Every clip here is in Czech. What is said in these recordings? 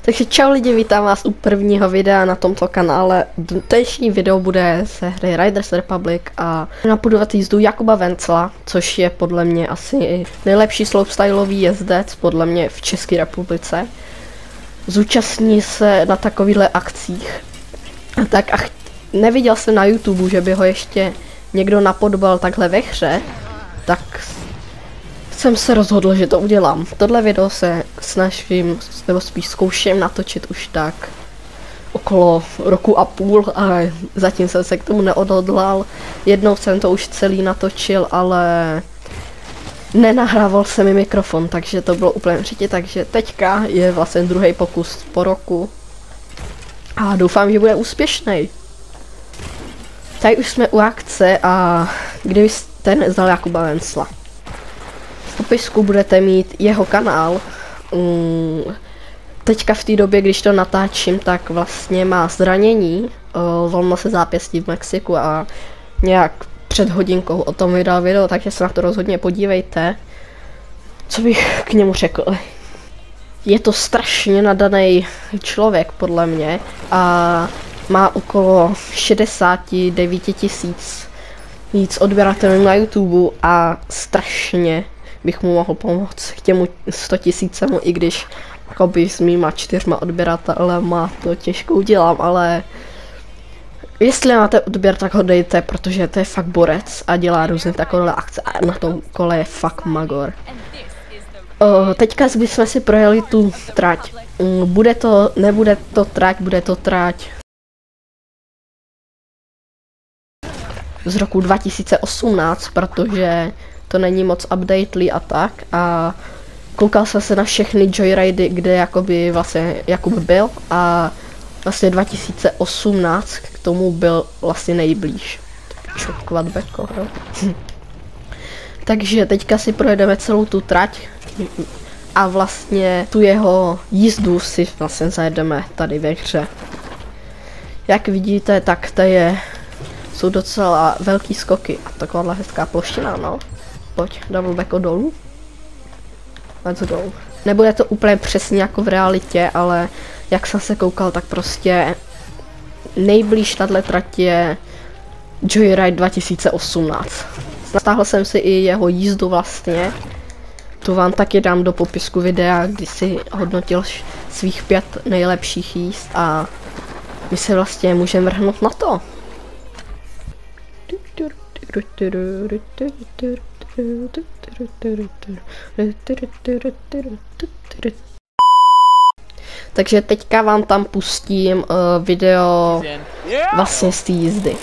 Takže čau lidi, vítám vás u prvního videa na tomto kanále. Dnešní video bude ze hry Riders Republic a napudovat jízdu Jakuba Vencla, což je podle mě asi nejlepší slopestyleový jezdec podle mě v České republice. Zúčastní se na takovýchhle akcích. Tak a neviděl jsem na YouTube, že by ho ještě někdo napodobil takhle ve hře, tak jsem se rozhodl, že to udělám. Tohle video se snažím, nebo spíš zkouším natočit už tak okolo roku a půl, ale zatím jsem se k tomu neodhodlal. Jednou jsem to už celý natočil, ale nenahrával se mi mikrofon, takže to bylo úplně třetí, takže teďka je vlastně druhý pokus po roku. A doufám, že bude úspěšný. Tady už jsme u akce a kdybyste neznal Jakuba Vencla, v popisku budete mít jeho kanál. Teďka v té době, když to natáčím, tak vlastně má zranění, volno se zápěstí v Mexiku a nějak před hodinkou o tom vydal video, takže se na to rozhodně podívejte. Co bych k němu řekl? Je to strašně nadaný člověk podle mě a má okolo 69 000 víc odběratelů na YouTube a strašně bych mu mohl pomoct k těmu 100 000, i když jakoby s mýma 4 odběratelema to těžko udělám, ale jestli máte odběr, tak ho dejte, protože to je fakt borec a dělá různé takové akce a na tom kole je fakt magor. Teďka bychom si projeli tu trať. Nebude to trať, bude to trať z roku 2018, protože to není moc updately a tak, a koukal jsem se na všechny joyridy, kde jakoby vlastně Jakub byl, a vlastně 2018 k tomu byl vlastně nejblíž. Kvadbeko, jo. Takže teďka si projedeme celou tu trať a vlastně tu jeho jízdu si vlastně zajedeme tady ve hře. Jak vidíte, tak to jsou docela velký skoky a taková hezká ploština, no. Pojď, double backo dolů. Let's go. Nebude to úplně přesně jako v realitě, ale jak jsem se koukal, tak prostě nejblíž tato trať je Joyride 2018. Stáhl jsem si i jeho jízdu vlastně. Tu vám taky dám do popisku videa, kdy si hodnotil svých 5 nejlepších jízd a my se vlastně můžeme vrhnout na to. Takže teďka vám tam pustím video vlastně z té jízdy.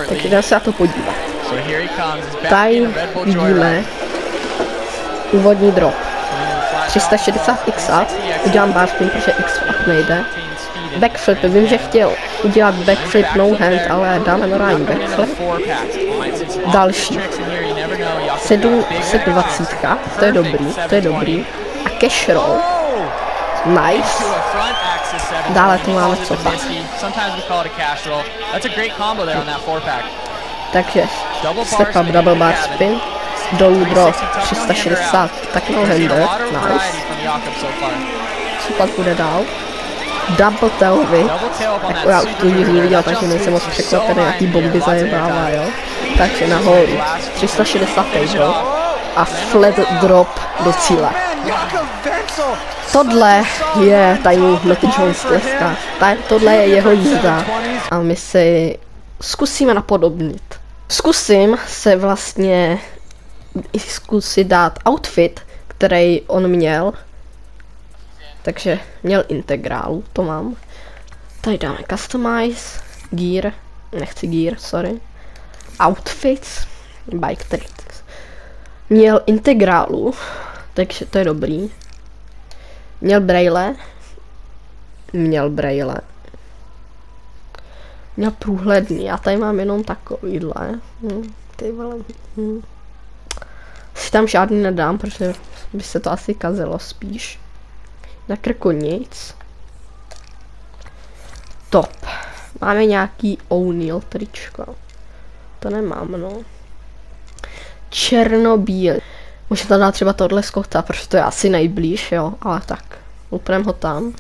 Takže jdeme se na to podívat. Tady vidíme úvodní drop 360 x up, udělám barspin, protože x up nejde. Backflip, vím, že chtěl udělat backflip no hand, ale dáme normální backflip. Další 720, to je dobrý. A cash roll, nice. Dále tu máme co pak. Takže step up double bar spin, dolů drop 360, tak no hander, nice. Co pak bude dál? Double tail whip, jako já už tu nikdy viděl, takže nejsem moc překvapený, jaký bomby zajebává, jo. Takže nahoru 360 table a flat drop do cíle. Tohle je tajný Matty Jones dneska. Tohle je jeho jízda a my si zkusíme napodobnit. Zkusím dát outfit, který on měl. Takže měl integrálu, to mám. Tady dáme customize, gear, nechci gear, sorry. Outfits, bike tricks. Měl integrálu, takže to je dobrý. Měl braille. Měl průhledný, já tady mám jenom takovýhle. Ty vole. Si tam žádný nedám, protože by se to asi kazilo spíš. Na krku nic. Top. Máme nějaký O'Neill tričko. To nemám, no. Černobíl. Můžeme tam dát třeba tohle Scotta, protože to je asi nejblíž, jo. Ale tak. Uprem ho tam.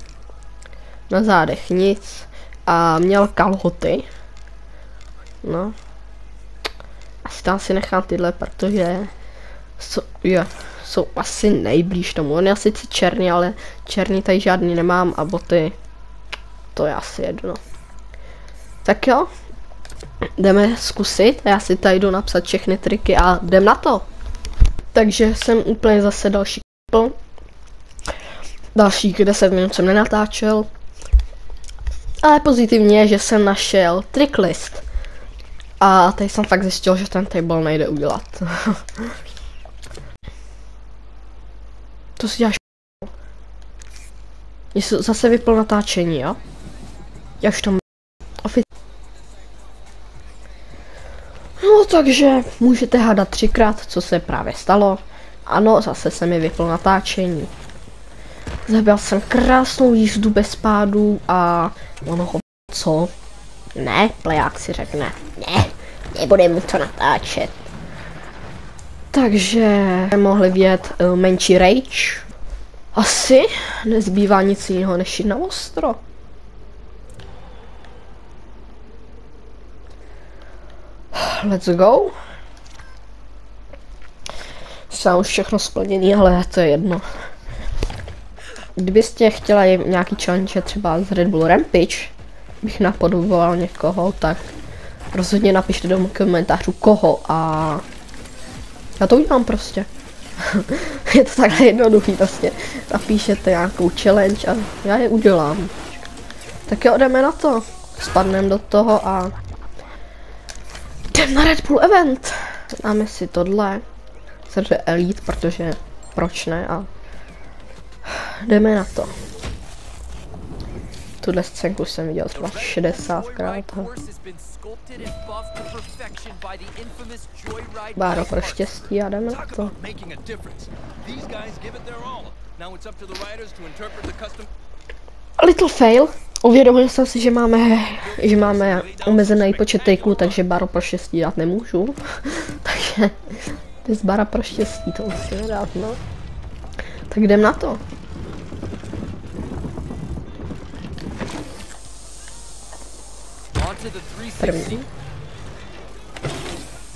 na zádech nic a měl kalhoty. No. Asi tam si nechám tyhle, protože jsou asi nejblíž tomu. On je sice černý, ale černý tady žádný nemám a boty, to je asi jedno. Tak jo, jdeme zkusit, já si tady jdu napsat všechny triky a jdem na to. Takže jsem úplně zase další kl. Dalších 10 minut jsem nenatáčel. Ale pozitivně je, že jsem našel tricklist. A tady jsem fakt zjistil, že ten table nejde udělat. To si děláš. Jsi zase vypl natáčení, jo? Já už to no takže můžete hádat 3krát, co se právě stalo. Ano, zase se mi vypl natáčení. Zabil jsem krásnou jízdu bez pádů a ono ho co? Ne, pleják si řekne. Ne, nebude mu to natáčet. Takže mohli vidět menší rage. Asi nezbývá nic jiného než jít na ostro. Let's go. Jsem už všechno splněný, ale to je jedno. Kdybyste chtěla nějaký challenge třeba z Red Bull Rampage, bych napodoboval někoho, tak rozhodně napište do komentářů koho a já to udělám prostě. Je to takhle jednoduchý prostě. Napíšete nějakou challenge a já je udělám. Tak jo, jdeme na to. Spadneme do toho a jdeme na Red Bull event. Dáme si tohle. Srdce Elite, protože proč ne a jdeme na to. Tuhle scénku jsem viděl třeba 60krát. Báro pro štěstí a jdeme na to. Little fail. Uvědomil jsem si, že máme omezený počet takeů, takže Báro pro štěstí dát nemůžu. Takže bez Bára pro štěstí to musíme dát, no. Tak jdem na to. První.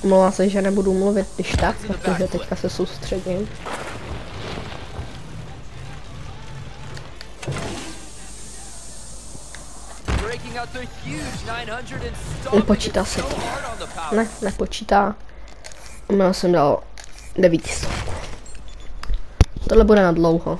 Mluvám se, že nebudu mluvit když tak, protože teďka se soustředím. Nepočítá se to. Ne, nepočítá. Já jsem dal 900. Tohle bude na dlouho.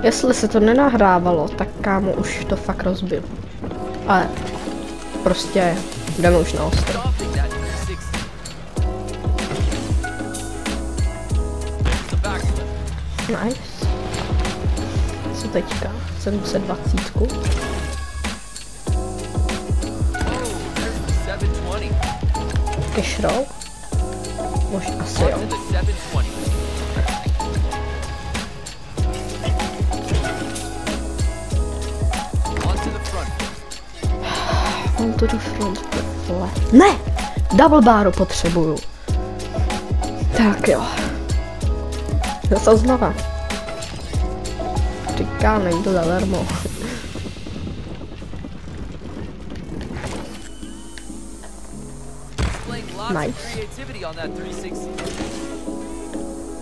Jestli se to nenahrávalo, tak kámo už to fakt rozbil. Ale prostě jdeme už na ostro. Nice. Co teďka? 720. Cash roll? Možná asi jo. On to do front. Ne! Double baru potřebuju. Tak jo. Zase znova. Říká, není to zadarmo. Nice.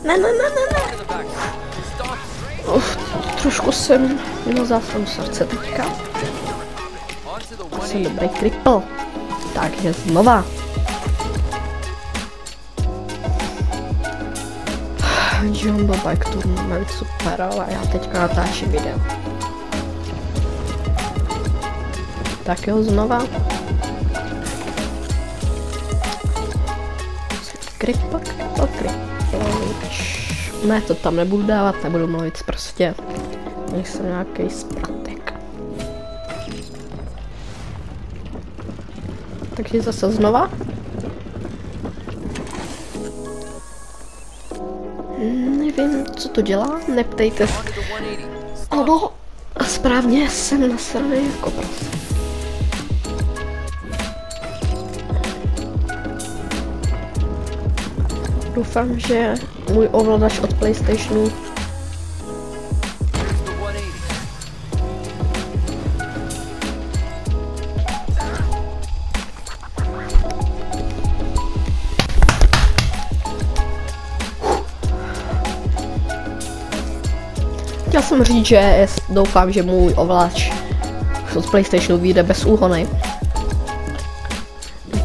Ne. Trošku jsem měl zásadu srdce teďka. Jsem dobrý triple. Takže znova. Jumbo Bike Tournament, super, ale já teďka natáčím video. Tak jo, znova. Kripa. Ne, to tam nebudu dávat, nebudu mluvit prostě. Nejsem nějaký spratek. Takže zase znova. Nevím, co to dělá, neptejte se. Ano, správně jsem nasraný jako prostě. Doufám, že můj ovladač od PlayStationu chtěl jsem říct, že doufám, že můj ovladač od PlayStationu vyjde bez úhony.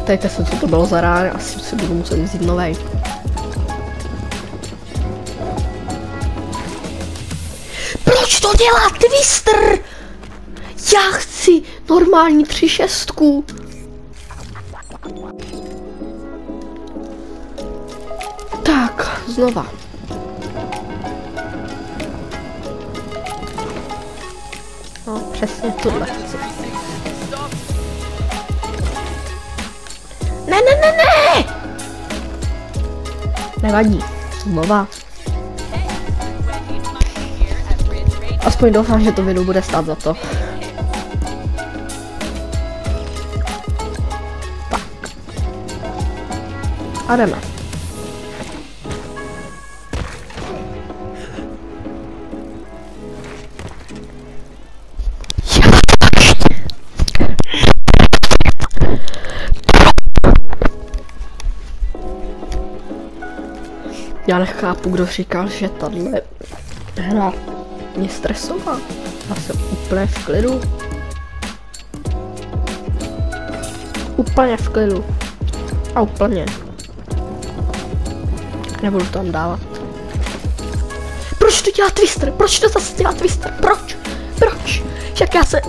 Ptejte se, co to bylo za rán, asi si budu muset vzít novej. Proč to dělá Twister? Já chci normální 3.6. Tak, znova. No, přesně tohle chci. Ne! Nevadí. Znova. Aspoň doufám, že to video bude stát za to. Tak. A jdeme. Já nechápu, kdo říkal, že tahle hra mě stresová. Já jsem úplně v klidu. Úplně v klidu. A úplně. Nebudu tam dávat. Proč to dělá Twister? Proč to zase dělá Twister? Proč? Proč? Však já se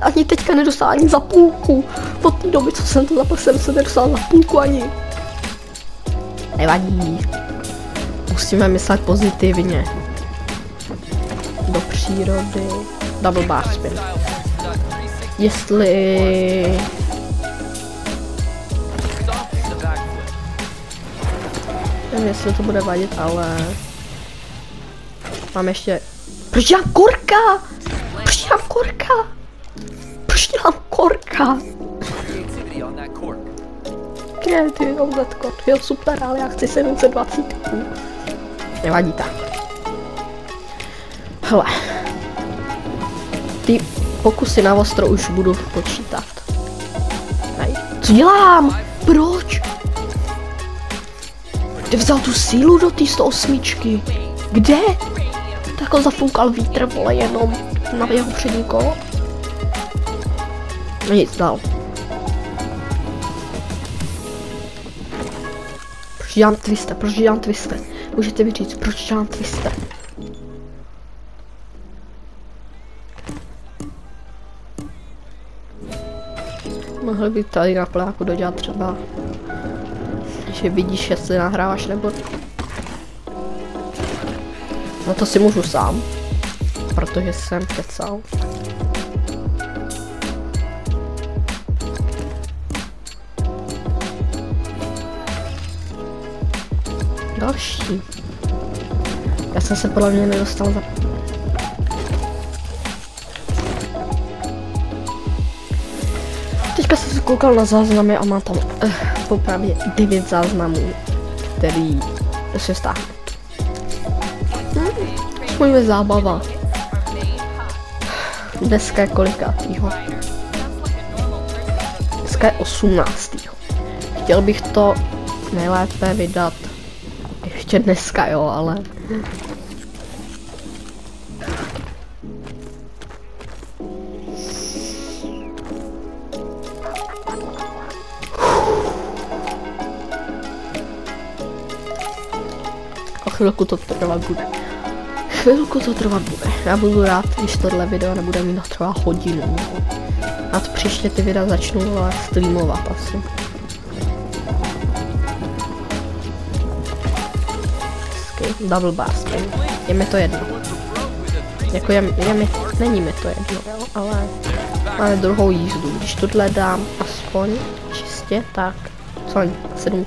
ani teďka nedostal ani za půlku. Od té doby, co jsem to zapal, jsem se nedostal za půlku ani. Nevadí. Musíme myslet pozitivně. Do přírody. Double bar spin. Jestli... Nevím, jestli to bude vadit, ale... Mám ještě... Proč dělám korka? Proč dělám korka? Proč dělám korka? Creativity on that cord. Jo, super, ale já chci 720. Nevadí tak. Hele. Ty pokusy na ostro už budu počítat. Hej. Co dělám? Proč? Kde vzal tu sílu do té 108? Kde? Tak ho zafoukal vítr, vole, jenom na jeho přední kolo. Nic dál. Proč dělám Twister? Proč dělám Twister? Můžete mi říct, proč dělám Twister? Mohli by tady na pláku dodělat třeba, že vidíš, jestli nahráváš nebo... No to si můžu sám, protože jsem kecal. Další. Já jsem se podle mě nedostal za... Teďka jsem se koukal na záznamy a mám tam popravdě 9 záznamů, který se stáhne. Aspoň zábava. Dneska je kolikátýho? Dneska je 18. Chtěl bych to nejlépe vydat ještě dneska, jo, ale... O chvilku to trvat bude. Chvilku to trvat bude. Já budu rád, když tohle video nebude mít třeba hodinu. A to příště ty videa začnu streamovat asi. Double bar spin. Je mi to jedno. Jako není mi to jedno, jo, ale máme druhou jízdu. Když tohle dám aspoň čistě, tak co ani 7.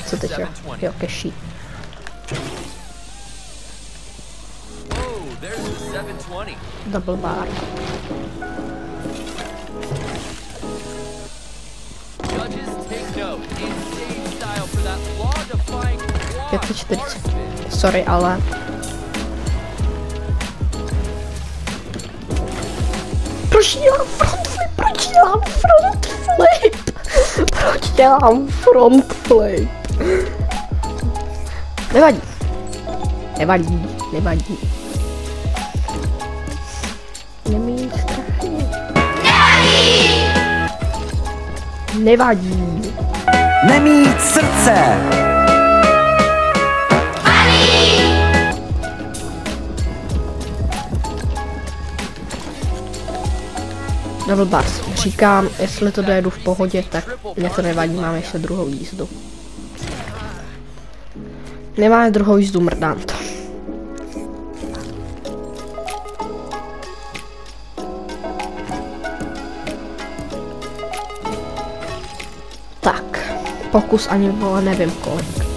Co teď je? Jo, keší. Double bar. 540. Sorry, ale... Proč dělám front flip? Proč dělám front flip? Proč dělám front flip? Nevadí. Nevadí, nevadí. Nemít strachy. Nevadí. Nemít srdce. Double bars. Říkám, jestli to dojedu v pohodě, tak mě to nevadí, máme ještě druhou jízdu. Nemáme druhou jízdu, mrdám to. Tak, pokus ani vole, nevím kolik.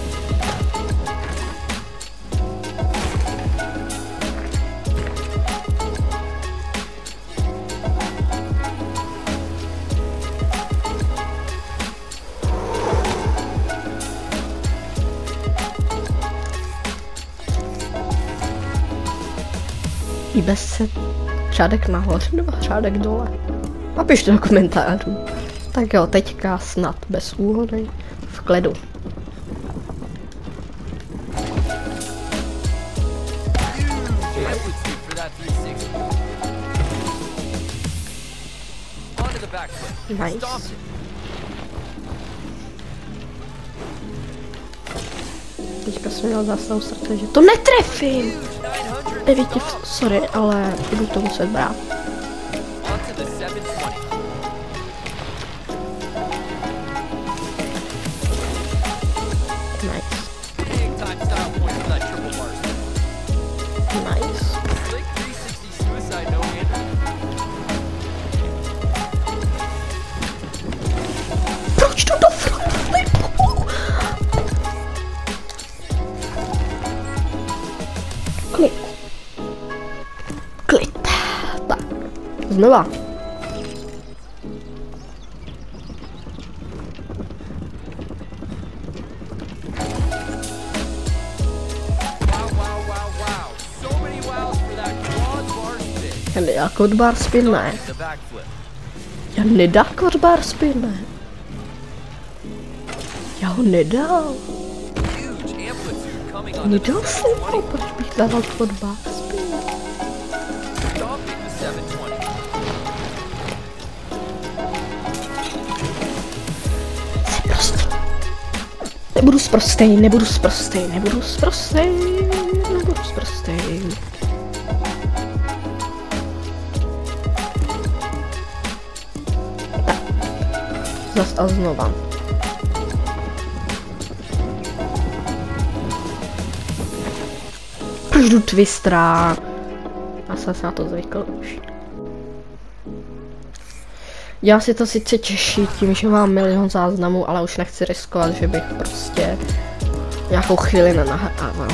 Líbe se řádek nahoře nebo řádek dole? Napište do komentářů. Tak jo, teďka snad bez úhody v klidu. Nice. Teďka jsem měl zase srdce, že to netrefím! 9, sorry, ale budu to muset brát. Nice. Nice. Proč to do front flipu? Klid. Klid. Tak. Znova. Já nedá quad spin, ne. Já nedá quad spin, ne. Já ho nedal. Nedal jsem ho, proč bych dával quad spin. Nebudu sprostej, nebudu sprostej, nebudu sprostej, nebudu sprostej. Tak. Zas a znova. Proč jdu Twistera? Já jsem se na to zvykl už. Já si to sice těší tím, že mám milion záznamů, ale už nechci riskovat, že bych prostě nějakou chvíli nenahrával.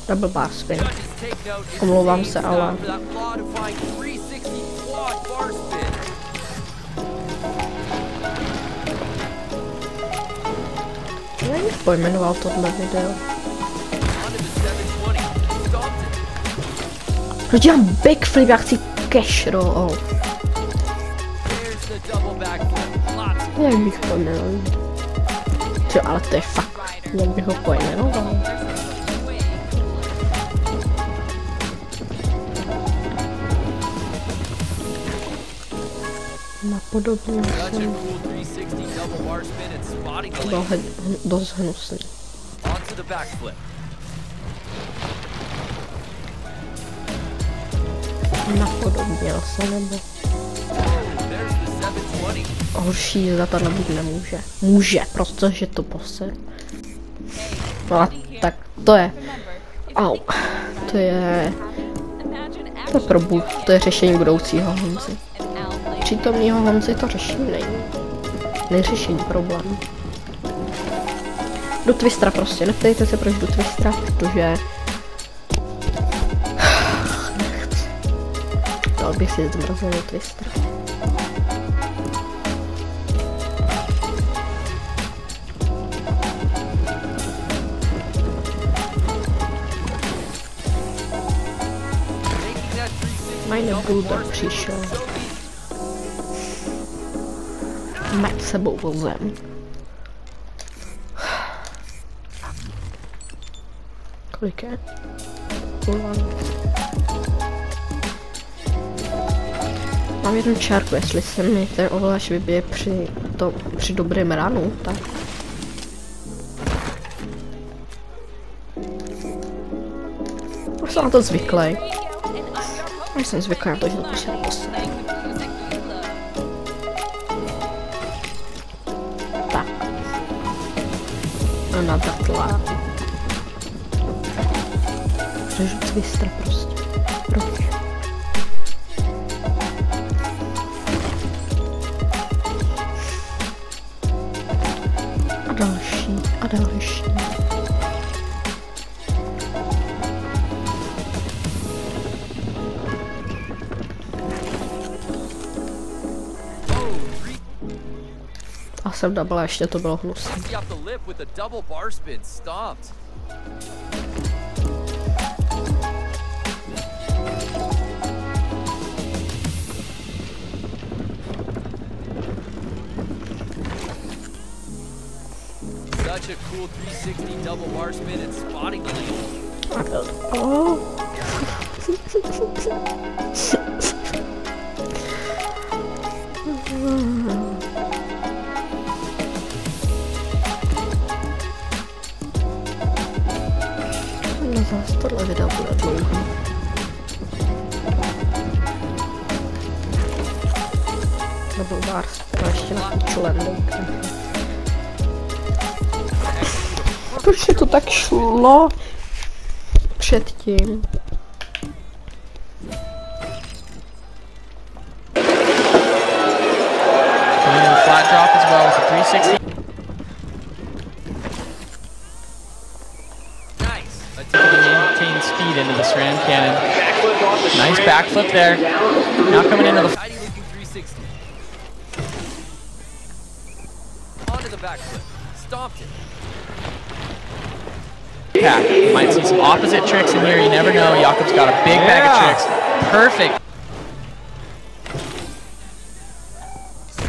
Double bar spin. Omlouvám se, ale... Jak pojmenoval tohle video? Proč dělám backflip, já chci cash roll. Jak bych pojmenoval? Čo, ale to je fakt, jak bych ho pojmenoval. Napodobně jsem dost hnusný. Napodobněl se, nebo... Horší jízda to být nemůže. Může, protože to poser. No a tak to je... Au. To je... To je řešení budoucího Honzy. Přítomného Honzy to řešení není. Neřešení problém. Do Twistera prostě, neptejte se proč do Twistera, protože... Dal bych si zmrazený Twister. Majne Bulldog přišel. Met sebou vozem. Kolik je? Mám jednu čárku, jestli se mi ten ovláš vybije při dobrém ránu, tak. Už jsem na to zvyklý. Už jsem zvyklý na to, že to prostě neposledný. Tak. A na datla. Řežu Twister prostě. Proč? A další, a další. A jsem double, ještě to bylo hnusné. Such a cool 360 double bar spin and spotting the lead. Oh. No zase tohle video bude dlouhý. Double bars, to ještě na kuču landing. Proč to tak šlo předtím? Flat drop as well with a 360. Maintain speed into the SRAM cannon. Nice backflip there. Now coming into the Tidy looking 360. Onto the backflip. Stomped it. pack. You might see some opposite tricks in here, you never know. Jakob's got a big bag of tricks. Perfect.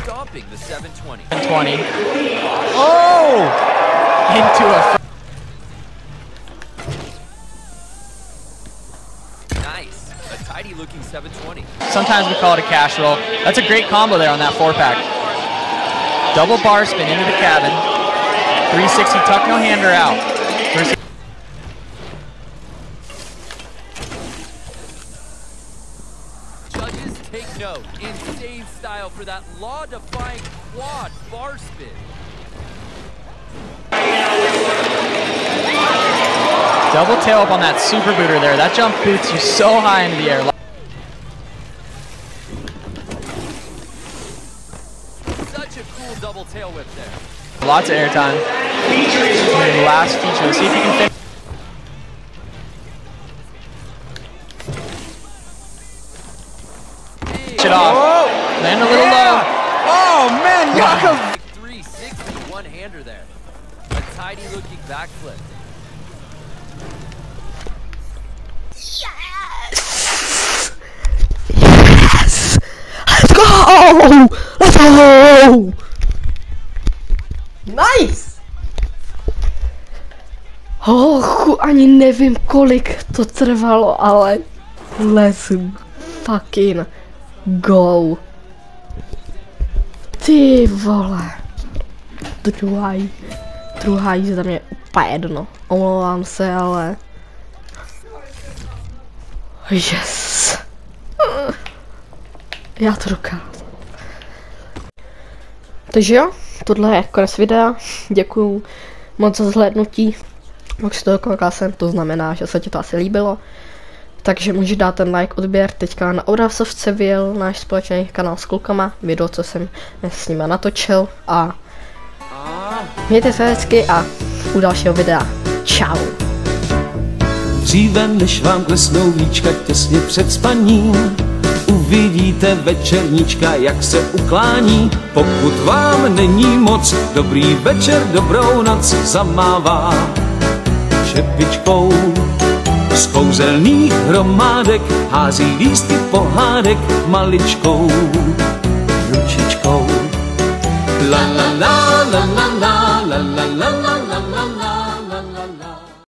Stomping the 720. 20. Oh! Into a... Nice. A tidy looking 720. Sometimes we call it a cash roll. That's a great combo there on that 4-pack. Double bar spin into the cabin. 360 tuck no hander out. Judges take note. Insane style for that law-defying quad bar spin. Double tail up on that super booter there. That jump boots you so high into the air. Such a cool double tail whip there. Lots of airtime. Last feature. Let's see if you can finish. It off. Land a little low. Oh man, Jakob! 360 one-hander there. A tidy looking backflip. Yes! Yes! Let's go! Let's go! Nice! Ani nevím, kolik to trvalo, ale let's fucking go. Ty vole. Druhá jízda mě úplně jedno. Omlouvám se, ale... Yes. Já to dokážu. Takže jo, tohle je konec videa. Děkuju moc za zhlédnutí. Pokud si to koukal jsem, to znamená, že se ti to asi líbilo. Takže můžeš dát ten like, odběr. Teďka na Oravsovce vyjel náš společný kanál s klukama. Video, co jsem s nima natočil. A mějte se hezky a u dalšího videa. Čau. Dříve než vám klesnou víčka těsně před spaním, Uvidíte večerníčka, jak se uklání. Pokud vám není moc, dobrý večer, dobrou noc zamává šepičkou. Z kouzelných hromádek hází lístky pohádek maličkou.